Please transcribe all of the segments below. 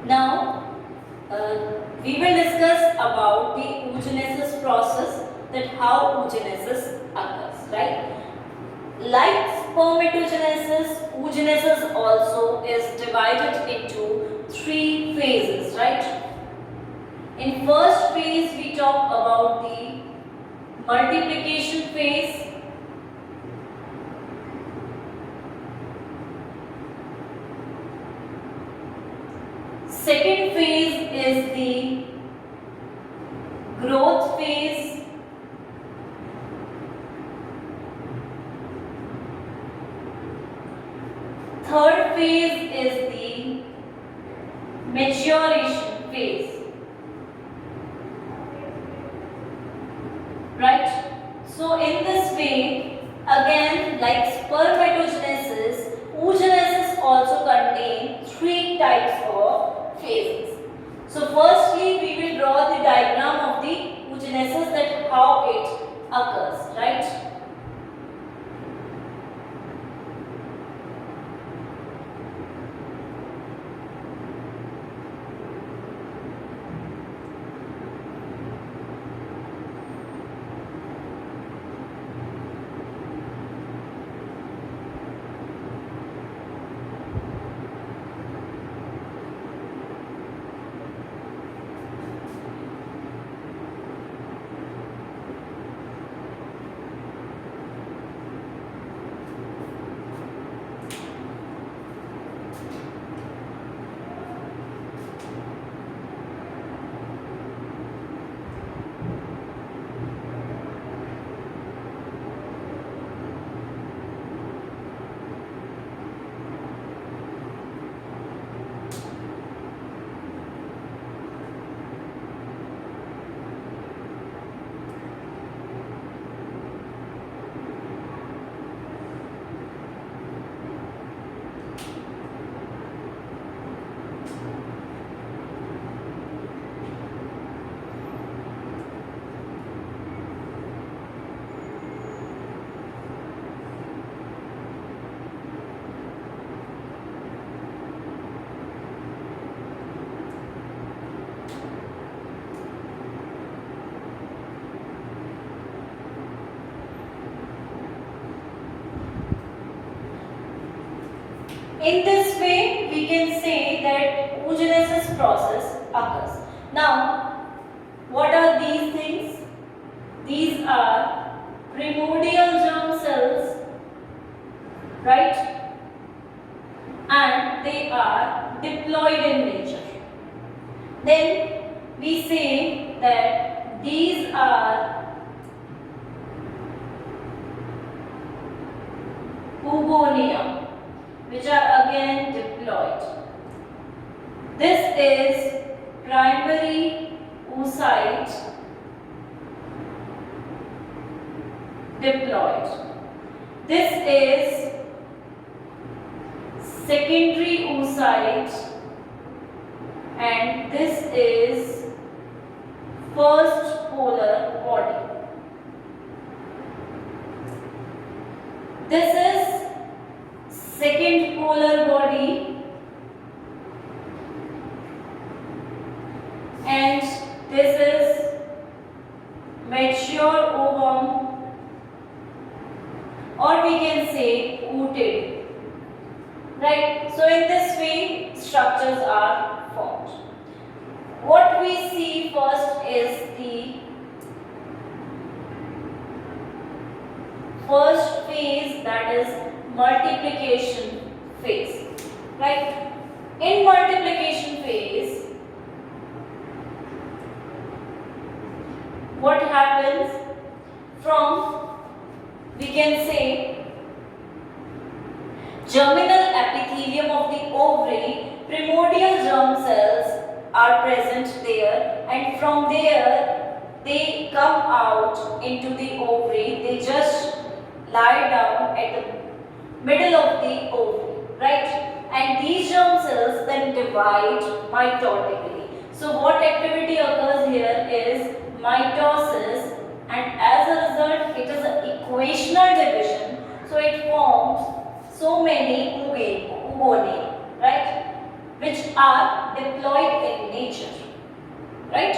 Now we will discuss about the oogenesis process, that how oogenesis occurs, right? Like spermatogenesis, oogenesis also is divided into three phases, right? In first phase we talk about the multiplication phase. Second phase is the growth phase. Third phase is the maturation phase. Right? So in this way, again, like spermatogenesis, oogenesis also contain three types of phases. So firstly, we will draw the diagram of the oogenesis, that how it occurs, right? In this way, we can say that oogenesis process occurs. Now, what are these things? These are primordial germ cells, right? And they are diploid in nature. Then we say that these are oogonia, which are again diploid. This is primary oocyte diploid. This is secondary oocyte, and this is first polar body. This is second polar body, and this is mature ovum, or we can say ooted, right? So in this way structures are formed. What we see first is the first phase, that is multiplication phase, right? In multiplication phase, what happens? From, we can say, germinal epithelium of the ovary, primordial germ cells are present there, and from there they come out into the ovary. They just lie down at the middle of the ovary, right? And these germ cells then divide mitotically. So what activity occurs here is mitosis, and as a result it is an equational division, so it forms so many oogonia, right, which are diploid in nature, right?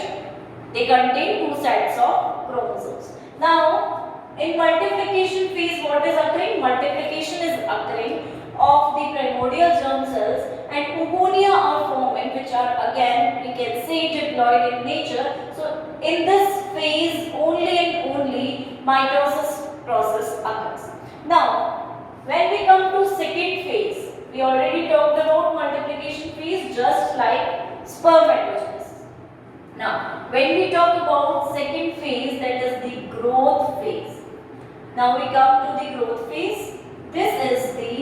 They contain two sets of chromosomes. Now, in multiplication phase, what is occurring? Multiplication is occurring of the primordial germ cells, and oogonia are forming, which are again we can say diploid in nature. So, in this phase, only and only mitosis process occurs. Now, when we come to second phase, we already talked about multiplication phase just like spermatogenesis. Now, when we talk about second phase, that is the growth phase. Now we come to the growth phase. This is the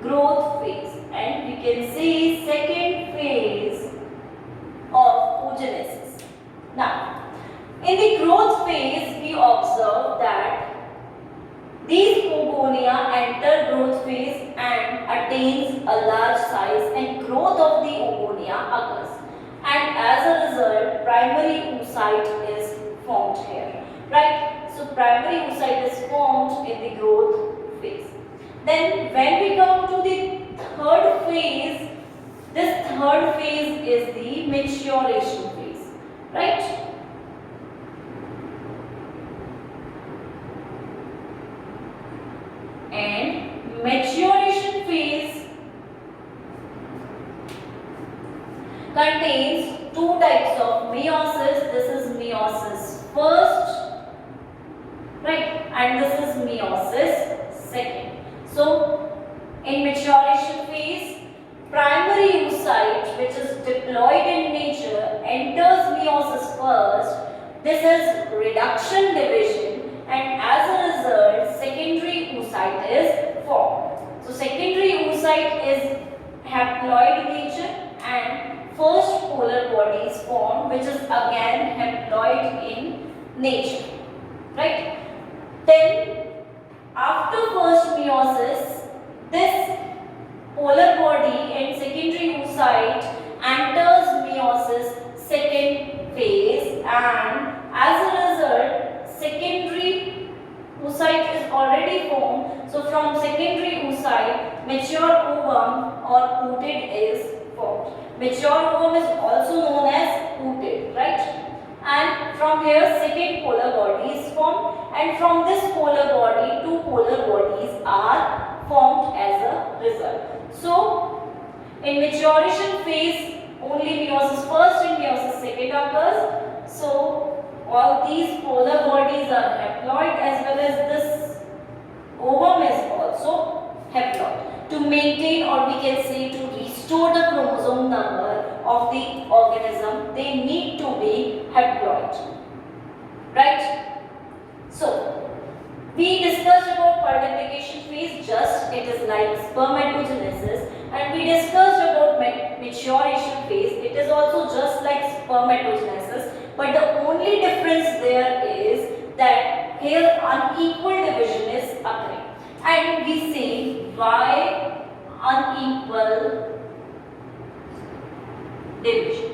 growth phase, and we can see second phase of oogenesis. Now, in the growth phase, we observe that these oogonia enter growth phase and attains a large size, and growth of the oogonia occurs. And as a result, primary oocyte is formed here, right? So primary oocyte is formed in the growth phase. Then when we come to the third phase, this third phase is the maturation phase, right? And maturation phase contains two types of meiosis. This is meiosis first, right, and this is meiosis second. So, in maturation phase, primary oocyte, which is diploid in nature, enters meiosis first. This is reduction division, and as a result, secondary oocyte is formed. So, secondary oocyte is haploid in nature, and first polar body is formed, which is again haploid in nature, right? Then, after first meiosis, this polar body and secondary oocyte enters meiosis second phase, and as a result, secondary oocyte is already formed. So, from secondary oocyte, mature ovum or ooted is formed. Mature ovum is also known as ooted, right? And from here second polar body is formed, and from this polar body two polar bodies are formed as a result. So, in maturation phase only meiosis first and meiosis second occurs. So, all these polar bodies are haploid, as well as this ovum is also haploid. To maintain, or we can say to restore the chromosome number of the organism, they need to be haploid, right? So, we discussed about multiplication phase, just it is like spermatogenesis, and we discussed about maturation phase, it is also just like spermatogenesis, but the only difference there is that here unequal division is occurring. And we say why unequal division,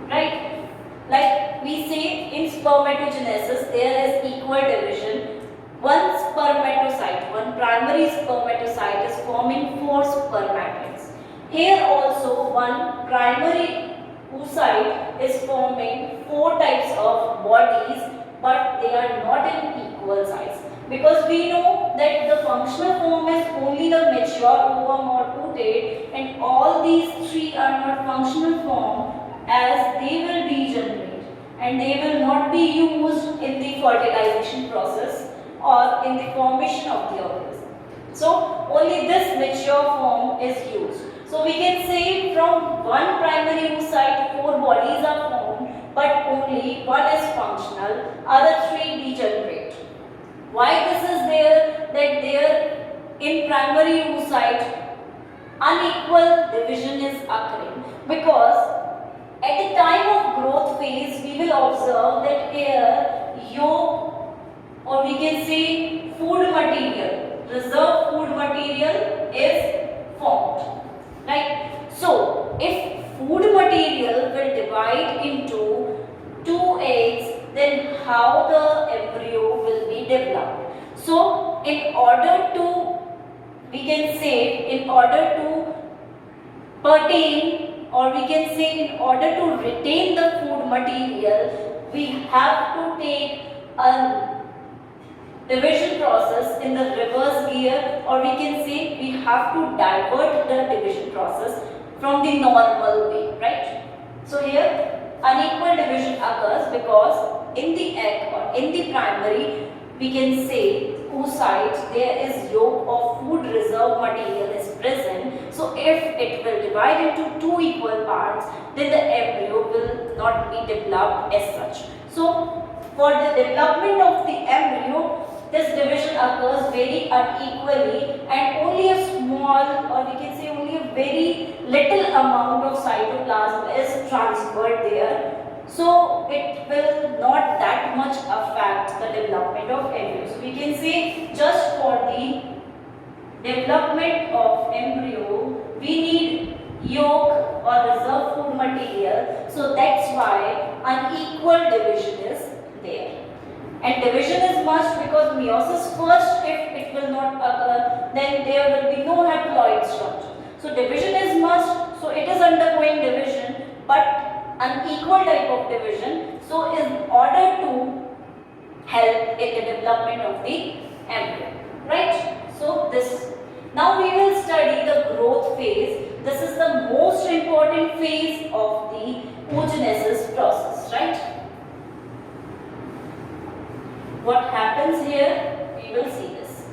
right? Like we say in spermatogenesis there is equal division. One spermatocyte, one primary spermatocyte is forming 4 spermatids. Here also one primary oocyte is forming 4 types of bodies, but they are not in equal size, because we know that the functional form is only the mature ovum or ootate, and all these 3 are not functional form, as they will degenerate and they will not be used in the fertilization process or in the formation of the organism. So only this mature form is used. So we can say from one primary oocyte 4 bodies are formed, but only one is functional, other 3 degenerate. Why this is there? That there in primary oocyte unequal division is occurring, because at the time of growth phase we will observe that here yolk, or we can say food material, reserve food material is formed, right? So if food material will divide into 2 eggs, then how the embryo will be developed? So in order to, we can say, in order to pertain, or we can say in order to retain the food material, we have to take a division process in the reverse gear, or we can say we have to divert the division process from the normal way, right? So here unequal division occurs because in the egg or in the primary, we can say oocyte, there is yolk of food reserve material is present. So if it will divide into two equal parts, then the embryo will not be developed as such. So for the development of the embryo, this division occurs very unequally, and only a small, or we can say only a very little amount of cytoplasm is transferred there. So it will not that much affect the development of embryo. So we can say just for the development of embryo, we need yolk or reserve food material. So that's why unequal division is there. And division is must because meiosis first, if it will not occur, then there will be no haploid structure. So division is must, so it is undergoing division, but unequal type of division. So in order to help in the development of the embryo, right? So this, now we will study the growth phase. This is the most important phase of the oogenesis process, right? What happens here, we will see this.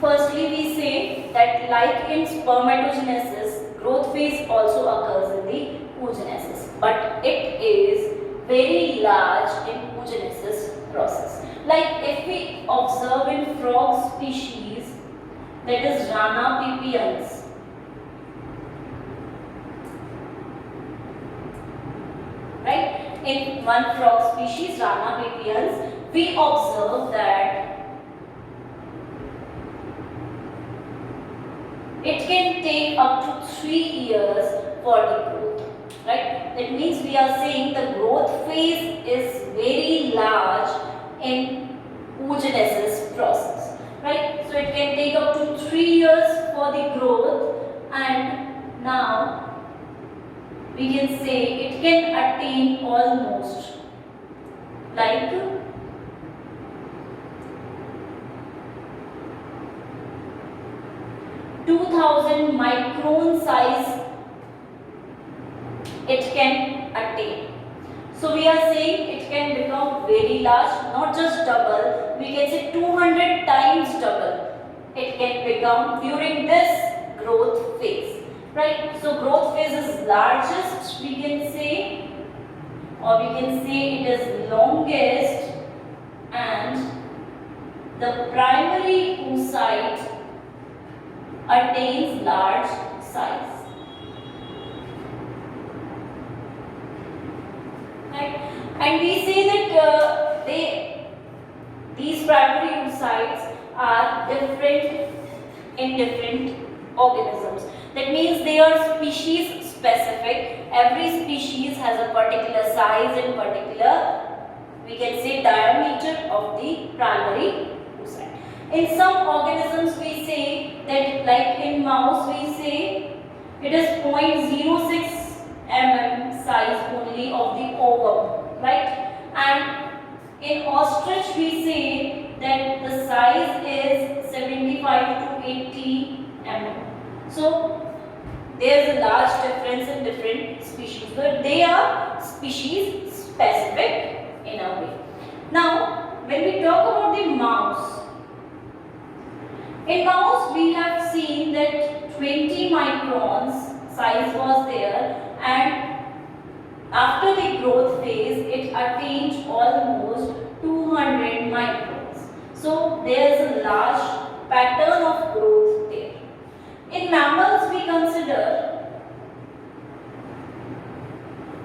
Firstly, we say that like in spermatogenesis, growth phase also occurs in the oogenesis, but it is very large in oogenesis process. Like if we observe in frog species, that is Rana pipiens, right? In one frog species, Rana pipiens, we observe that it can take up to 3 years for the growth, right? That means we are saying the growth phase is very large in oogenesis process, right? So it can take up to 3 years for the growth, and now we can say it can attain almost like 2000 micron size it can attain. So we are saying it can become very large, not just double, we can say 200 times double. It can become during this growth phase, right? So growth phase is largest, we can say, or we can say it is longest, and the primary oocyte attains large size. Right? And we say that these primary oocytes are different in different organisms. That means they are species specific. Every species has a particular size and particular, we can say, diameter of the primary oocyte. In some organisms we say that, like in mouse we say it is 0.06 mm size only of the ovum, right? And in ostrich we say that the size is 75 to 80 mm. So there is a large difference in different species, but they are species specific in a way. Now when we talk about the mouse, in mouse we have seen that 20 microns size was there, and after the growth phase it attained almost 200 microns. So there is a large pattern of growth there. In mammals we consider,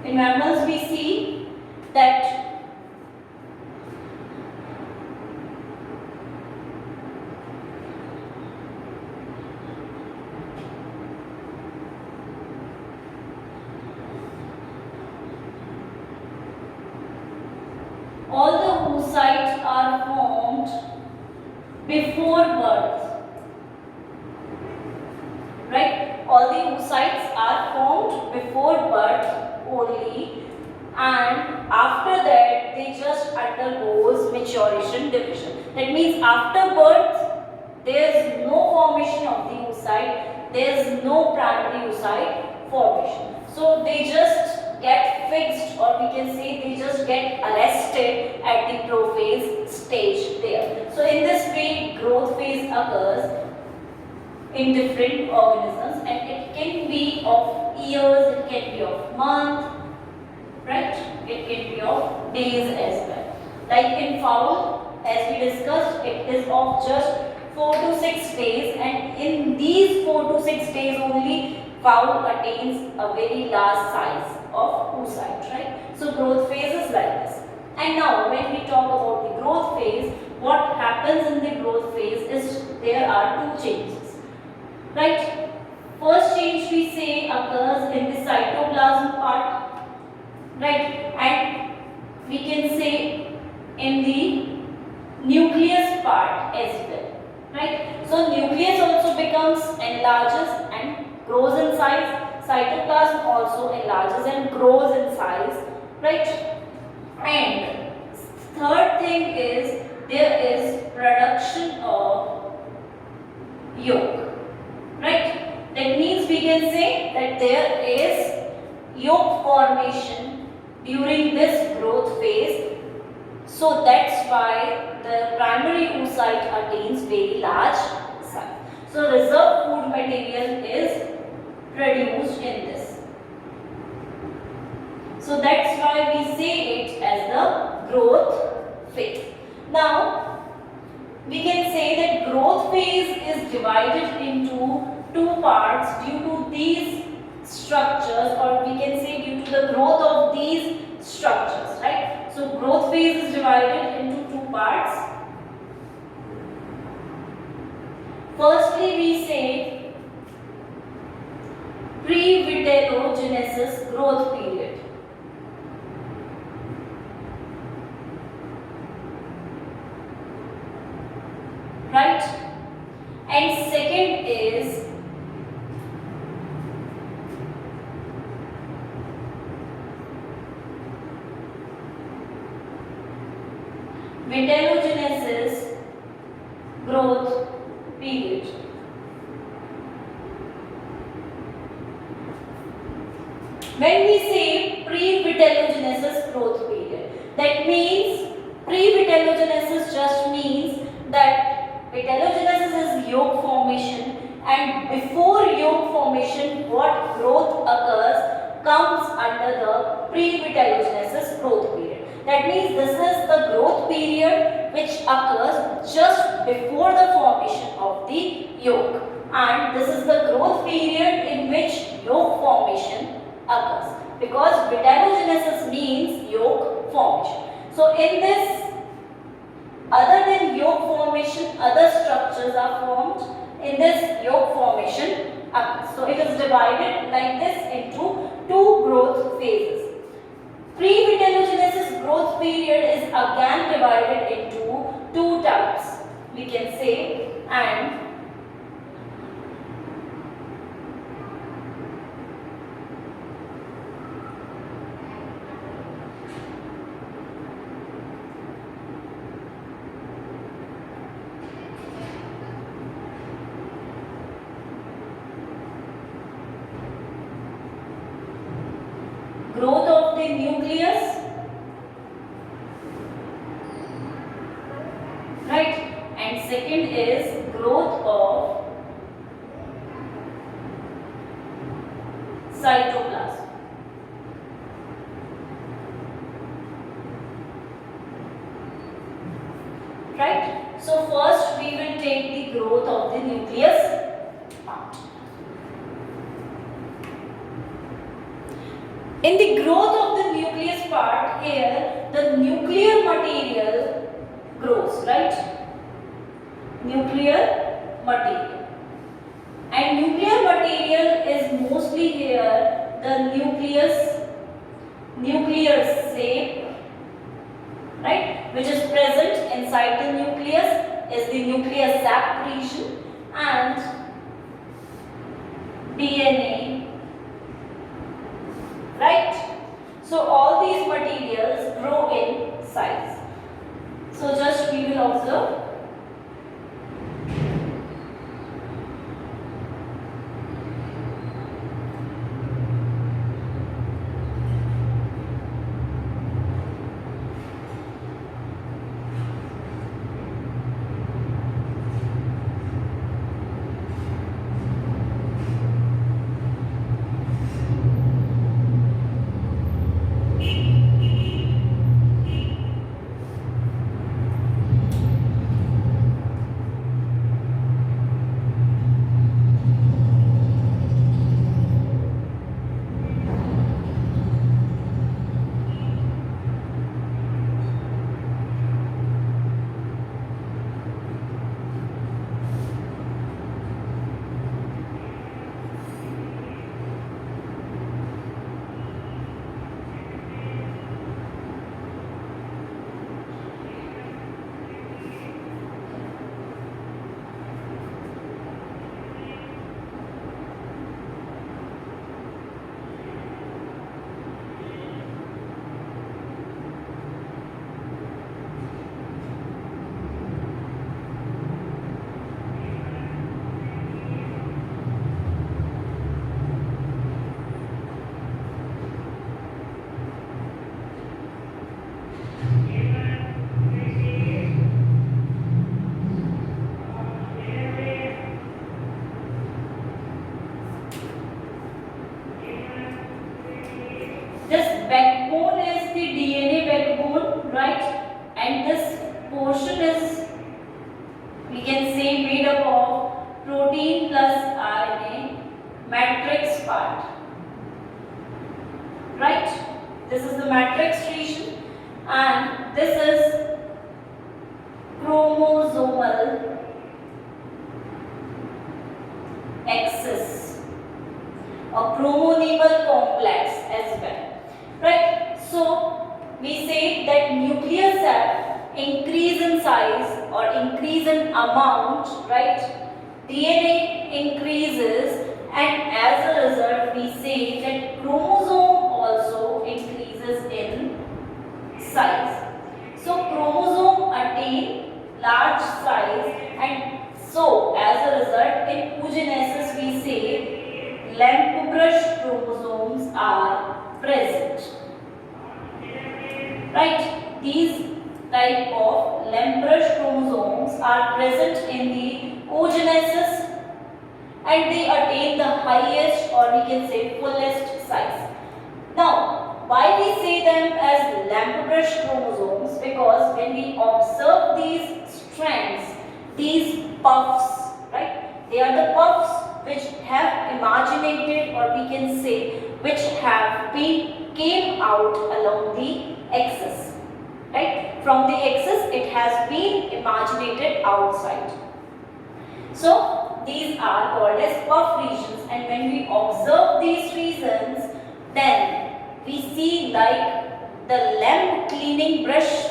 in mammals we see that oocytes are formed before birth. Right? All the oocytes are formed before birth only, and after that they just undergoes maturation division. That means after birth there is no formation of the oocyte, there is no primary oocyte formation. So they just get fixed, or we can say they just get arrested at the prophase stage there. So in this way growth phase occurs in different organisms, and it can be of years, it can be of months, right? It can be of days as well. Like in fowl, as we discussed, it is of just 4 to 6 days, and in these 4 to 6 days only fowl attains a very large size of oocyte, right? So growth phase is like this. And now when we talk about the growth phase, what happens in the growth phase is there are two changes. Right? First change we say occurs in the cytoplasm part, right? And we can say in the nucleus part as well, right? So nucleus also becomes enlarges and grows in size. Cytoplasm also enlarges and grows in size, right? And third thing is there is production of yolk. Right? That means we can say that there is yolk formation during this growth phase. So that's why the primary oocyte attains very large size. So reserve food material is produced in this. So that's why we say it as the growth phase. Now we can say that growth phase is divided into two parts due to these structures, or we can say due to the growth of these structures, right? So growth phase is divided into two parts. Firstly we say pre-vitellogenesis growth period. Right? And second is vitellogenesis growth period. When we say pre-vitellogenesis growth period, that means pre-vitellogenesis just means that vitellogenesis is yolk formation, and before yolk formation what growth occurs comes under the pre-vitellogenesis growth period. That means this is the growth period which occurs just before the formation of the yolk, and this is the growth period in which yolk formation occurs, because vitellogenesis means yolk formation. So in this, other than yolk formation, other structures are formed in this yolk formation occurs. So it is divided like this into two growth phases. Pre-vitellogenesis growth period is again divided into two types, we can say, and growth of the nucleus, right, and second is growth of cytoplasm. Right? So first we will take the growth of the nucleus part. In the growth of the nucleus part, here the nuclear material grows, right? Nuclear material. And nuclear material is mostly here the nuclear shape, right? which is present inside the nucleus is the nuclear sap region, and DNA, right? So all these materials grow in size. So just we will observe. This backbone is the DNA backbone, right? And this portion is, we can say, made up of protein plus RNA matrix part, right? This is the matrix region, and this is chromosomal axis, a chromosomal complex as well. Right, so we say that nuclear sap increase in size or increase in amount, right? DNA increases, and as a result we say that chromosome also increases in size. So chromosome attain large size, and so as a result in oogenesis we say lamp brush chromosomes are present, right? These type of lamp brush chromosomes are present in the oogenesis, and they attain the highest, or we can say fullest size. Now, why we say them as lamp brush chromosomes? Because when we observe these strands, these puffs, right? They are the puffs which have imaginated, or we can say which have been came out along the axis, right? From the axis it has been imaginated outside. So these are called as puff regions, and when we observe these regions, then we see like the lamp cleaning brush,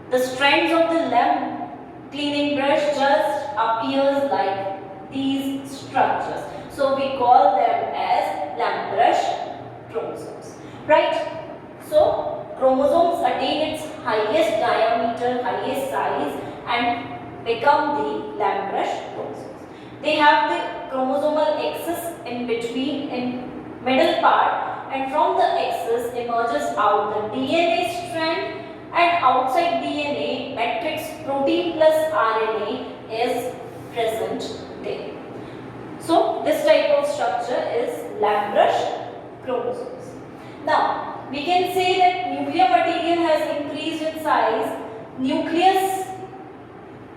the strands of the lamp cleaning brush just appears like these structures. So we call them as lamp brush chromosomes, right? So chromosomes attain its highest diameter, highest size, and become the lamp brush chromosomes. They have the chromosomal axis in between, in middle part, and from the axis emerges out the DNA strand, and outside DNA matrix protein plus RNA is present there. So this type of structure is lamp brush chromosomes. Now we can say that nuclear material has increased in size, nucleus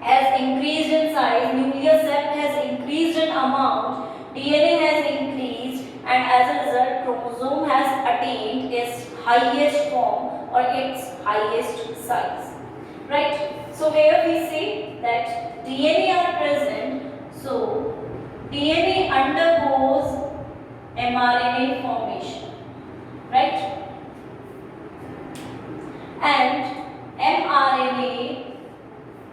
has increased in size, nuclear sap has increased in amount, DNA has increased, and as a result chromosome has attained its highest form or its highest size, right? So here we say that DNA are present, so DNA undergoes mRNA formation, right? And mRNA mRNA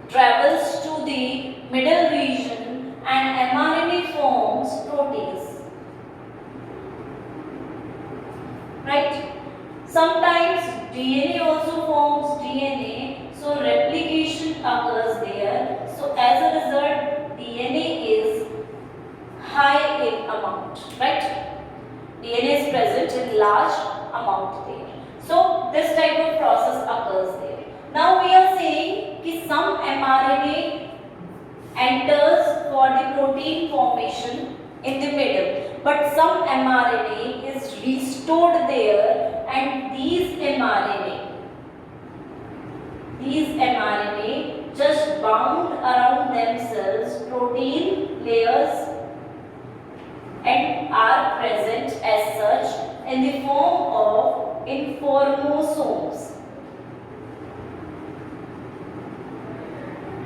travels to the middle region and mRNA forms protease. Right? Sometimes DNA also forms DNA, so replication occurs there. So as a result, DNA is high in amount, right? DNA is present in large amount there. So this type of process occurs there. Now we are saying that some mRNA enters for the protein formation in the middle, but some mRNA is restored there, and these mRNA just bound around themselves protein layers and are present as such in the form of informosomes.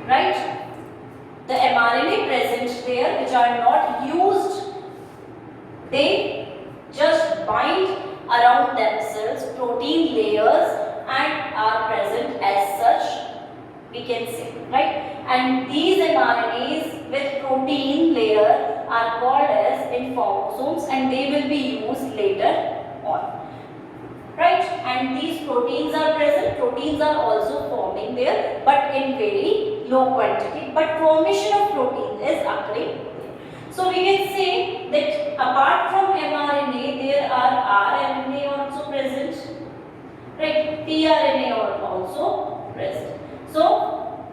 Right? The mRNA present there which are not used, they just bind around themselves protein layers and are present as such, we can say, right? And these mRNAs with protein layer are called as informosomes, and they will be used later on. Right? And these proteins are present. Proteins are also forming there, but in very low quantity. But formation of protein is occurring there. So we can say that apart from mRNA, there are RNA also present. Right? tRNA are also present. So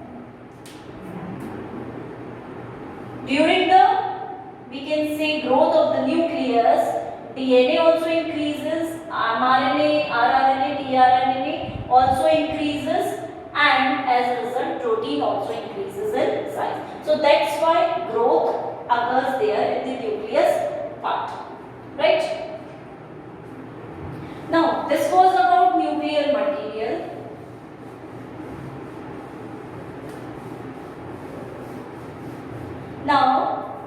during the, we can say, growth of the nucleus, DNA also increases, mRNA, rRNA, tRNA also increases, and as a result protein also increases in size. So that's why growth occurs there in the nucleus part. Right? Now this was about nuclear material. Now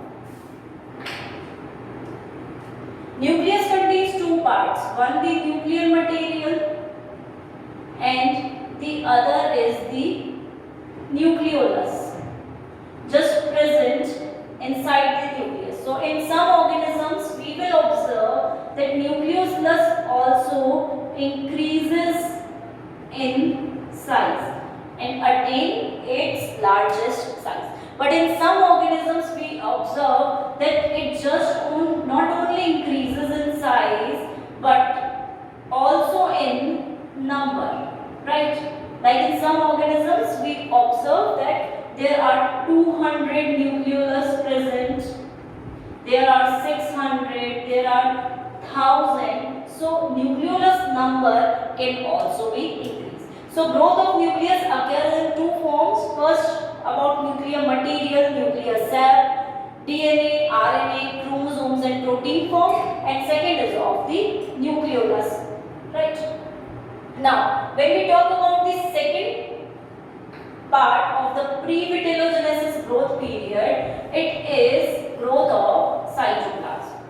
nucleus contains two parts, one the nuclear material and the other is the nucleolus, just present inside the nucleus. So in some organisms we will observe that nucleolus also increases in size and attain its largest size. But in some organisms we observe that it just not only increases in size but also in number, right? Like in some organisms we observe that there are 200 nucleolus present, there are 600, there are 1000. So nucleolus number can also be increased. So growth of nucleus occurs in two forms. First, about nuclear material, nuclear sap, DNA, RNA, chromosomes and protein form, and second is of the nucleolus. Right? Now, when we talk about the second part of the pre-vitellogenesis growth period, it is growth of cytoplasm.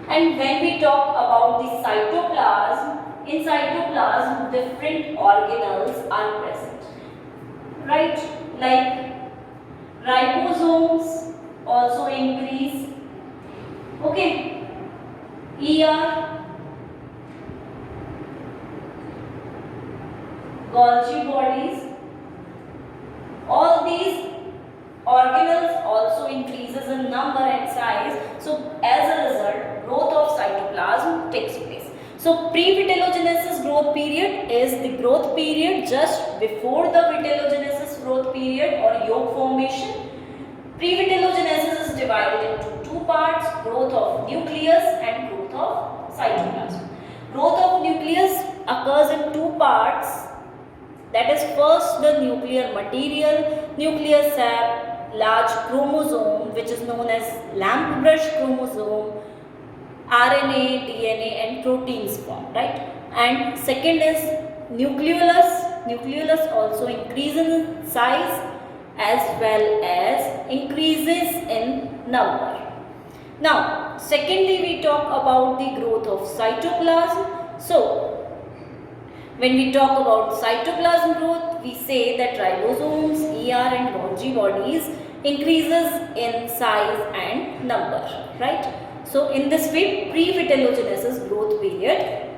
And when we talk about the cytoplasm, in cytoplasm different organelles are present. Right? Like ribosomes also increase. Okay. Golgi bodies. All these organelles also increases in number and size. So as a result, growth of cytoplasm takes place. So pre-vitellogenesis growth period is the growth period just before the vitellogenesis growth period or yolk formation. Pre-vitellogenesis is divided into two parts, growth of nucleus and growth of cytoplasm. Growth of nucleus occurs in two parts, that is first the nuclear material, nuclear sap, large chromosome which is known as lamp brush chromosome, RNA, DNA and proteins form, right? And second is nucleolus. Nucleolus also increases in size as well as increases in number. Now, secondly we talk about the growth of cytoplasm. So, When we talk about cytoplasm growth, we say that ribosomes, ER and Golgi bodies increases in size and number, right? So in this way, pre-vitellogenesis growth period